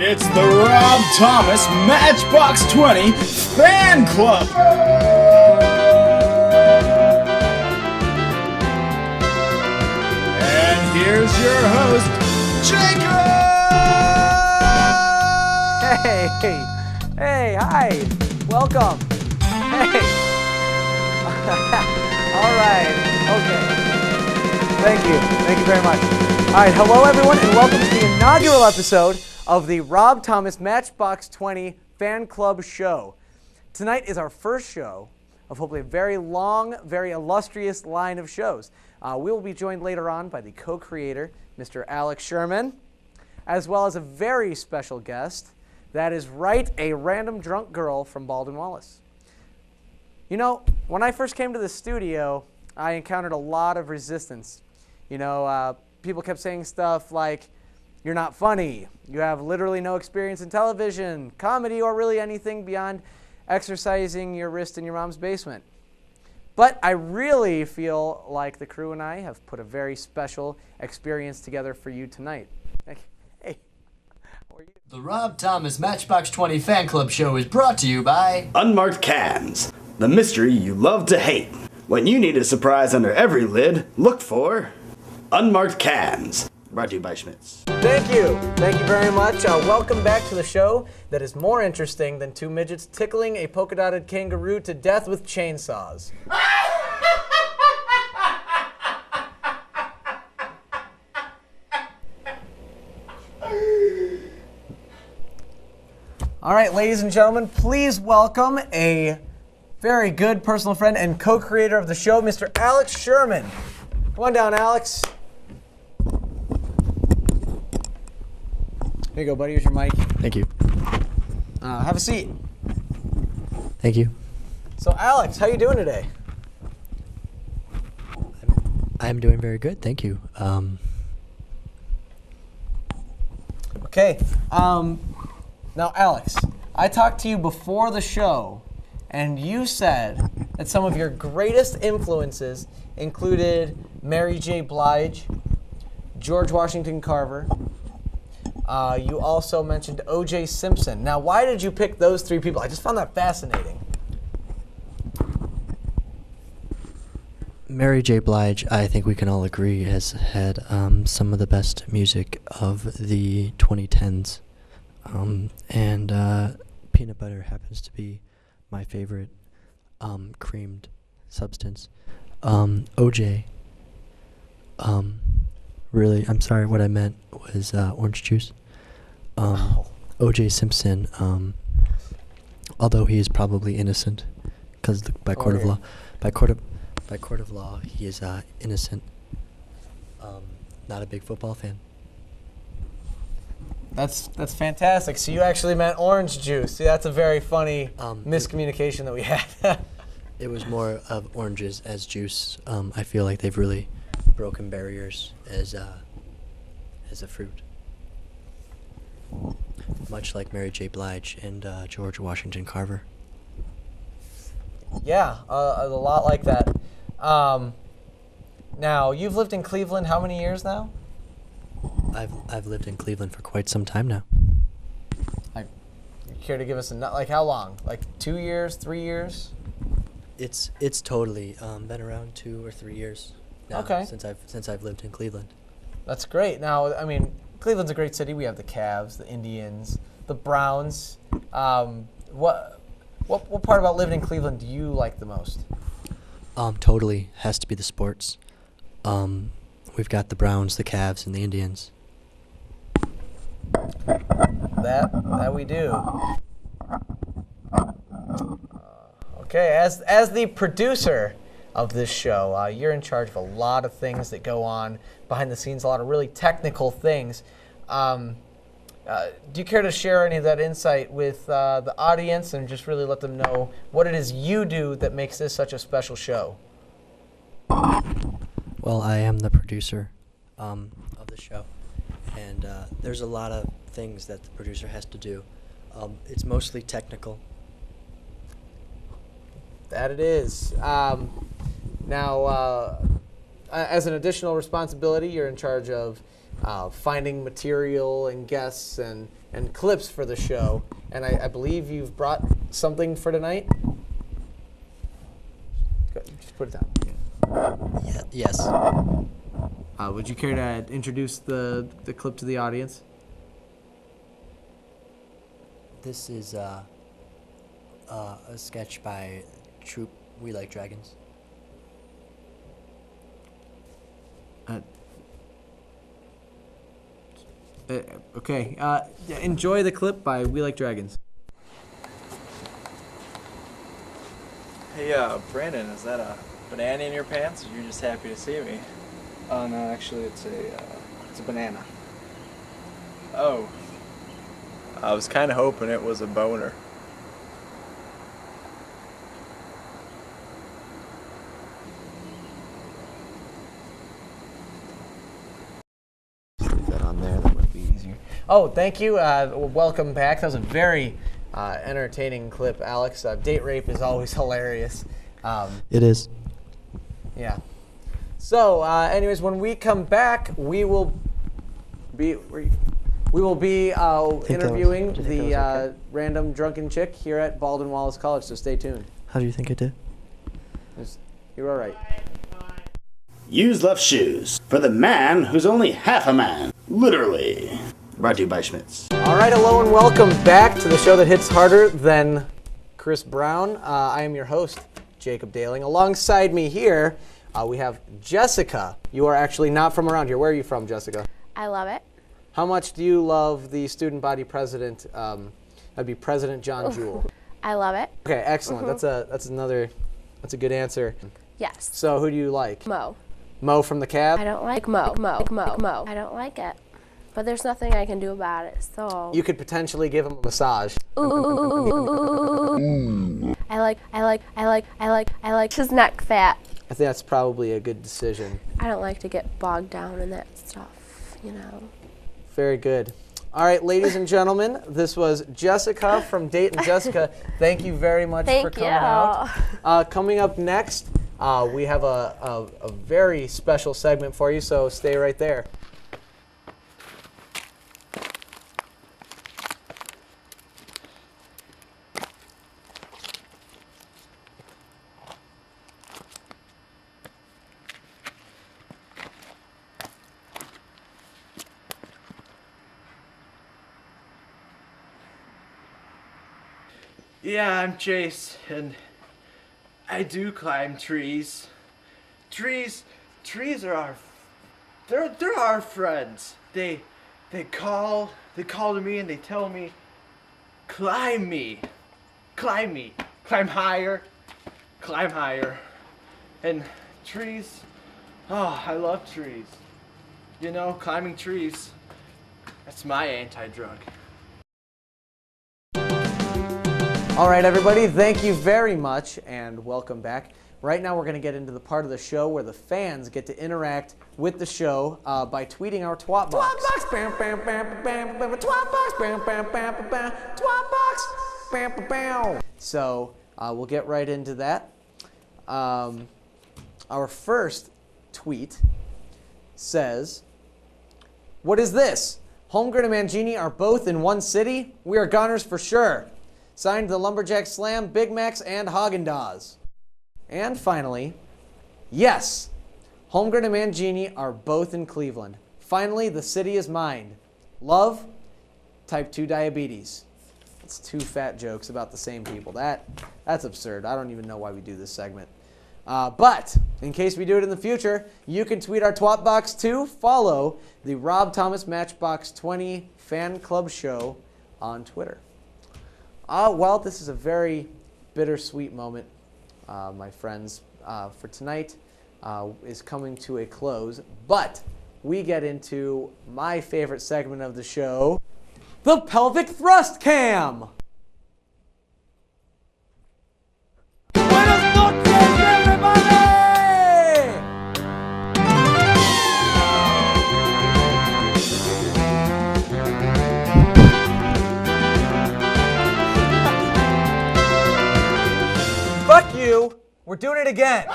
It's the Rob Thomas Matchbox 20 Fan Club! And here's your host, Jacob! Hey, hi, welcome. Hey. All right, okay. Thank you very much. All right, hello everyone, and welcome to the inaugural episode of the Rob Thomas Matchbox 20 Fan Club Show. Tonight is our first show of hopefully a very long, very illustrious line of shows. We will be joined later on by the co-creator, Mr. Alex Sherman, as well as a very special guest, that is right, a random drunk girl from Baldwin Wallace. You know, when I first came to the studio, I encountered a lot of resistance. You know, people kept saying stuff like, "You're not funny, you have literally no experience in television, comedy, or really anything beyond exercising your wrist in your mom's basement." But I really feel like the crew and I have put a very special experience together for you tonight. Hey, how are you? The Rob Thomas Matchbox 20 Fan Club Show is brought to you by Unmarked Cans, the mystery you love to hate. When you need a surprise under every lid, look for Unmarked Cans. Brought to you by Schmitz. Thank you very much. Welcome back to the show that is more interesting than two midgets tickling a polka-dotted kangaroo to death with chainsaws. All right, ladies and gentlemen, please welcome a very good personal friend and co-creator of the show, Mr. Alex Sherman. Come on down, Alex. Here you go, buddy. Here's your mic. Thank you. Have a seat. Thank you. So, Alex, how you doing today? I'm doing very good, thank you. Okay. Now, Alex, I talked to you before the show, and you said that some of your greatest influences included Mary J. Blige, George Washington Carver. You also mentioned O.J. Simpson. Now, why did you pick those three people? I just found that fascinating. Mary J. Blige, I think we can all agree, has had some of the best music of the 2010s. And peanut butter happens to be my favorite creamed substance. OJ, really, I'm sorry, what I meant was orange juice. O.J. Simpson, although he is probably innocent, because by court of law, he is innocent. Not a big football fan. That's fantastic. So you actually meant orange juice. See, that's a very funny miscommunication that we had. It was more of oranges as juice. I feel like they've really broken barriers as a fruit. Much like Mary J. Blige and George Washington Carver. Yeah, a lot like that. Now, you've lived in Cleveland how many years now? I've lived in Cleveland for quite some time now. You care to give us like how long? Like 2 years, 3 years? It's totally been around 2 or 3 years now. Okay. Since I've lived in Cleveland. That's great. Now, I mean, Cleveland's a great city. We have the Cavs, the Indians, the Browns. What part about living in Cleveland do you like the most? Totally has to be the sports. We've got the Browns, the Cavs, and the Indians. That we do. Okay, as the producer of this show, you're in charge of a lot of things that go on behind the scenes, a lot of really technical things. Do you care to share any of that insight with the audience and just really let them know what it is you do that makes this such a special show? Well, I am the producer of the show, and there's a lot of things that the producer has to do. It's mostly technical. That it is. Now, as an additional responsibility, you're in charge of finding material and guests and and clips for the show. And I believe you've brought something for tonight. Go, just put it down. Yeah, yes. Would you care to introduce the clip to the audience? This is a sketch by Troop We Like Dragons. Okay. Enjoy the clip by We Like Dragons. Hey, Brandon, is that a banana in your pants, or you're just happy to see me? Oh no, actually it's a banana. Oh. I was kind of hoping it was a boner. Leave that on there, that might be easier. Oh, thank you. Welcome back. That was a very entertaining clip, Alex. Date rape is always hilarious. It is. Yeah. So, anyways, when we come back, we will be interviewing the random drunken chick here at Baldwin Wallace College. So stay tuned. How do you think I did? You're all right. Use left shoes for the man who's only half a man. Literally. Brought to you by Schmitz. All right, hello and welcome back to the show that hits harder than Chris Brown. I am your host, Jacob Daling. Alongside me here, we have Jessica. You are actually not from around here. Where are you from, Jessica? I love it. How much do you love the student body president? That'd be President John Jewell. I love it. Okay, excellent. That's a good answer. Yes. So who do you like? Mo. Mo from the Cab? I don't like Mo. I don't like it. But there's nothing I can do about it, so. You could potentially give him a massage. I like his neck fat. I think that's probably a good decision. I don't like to get bogged down in that stuff, you know. Very good. All right, ladies and gentlemen, this was Jessica from Dayton. Jessica, thank you very much for coming out. Coming up next, we have a very special segment for you, so stay right there. Yeah, I'm Chase, and I do climb trees. Trees are they're our friends. They call to me and they tell me, climb higher, and trees. Oh, I love trees. You know, climbing trees. That's my anti-drug. All right, everybody, thank you very much, and welcome back. Right now, we're going to get into the part of the show where the fans get to interact with the show by tweeting our twat box. Twat box, bam, bam, bam, bam, bam, twat box, bam, bam, bam, bam, bam, twat box, bam, bam, bam. So we'll get right into that. Our first tweet says, "What is this? Holmgren and Mangini are both in one city? We are goners for sure. Signed the Lumberjack Slam, Big Macs, and Haagen-Dazs." And finally, yes, Holmgren and Mangini are both in Cleveland. Finally, the city is mine. Love, type 2 diabetes. That's two fat jokes about the same people. That's absurd. I don't even know why we do this segment. But in case we do it in the future, you can tweet our twat box to follow the Rob Thomas Matchbox 20 fan club show on Twitter. Well, this is a very bittersweet moment, my friends, for tonight is coming to a close. But we get into my favorite segment of the show, the pelvic thrust cam. Buenas noches, everybody! Fuck you. We're doing it again.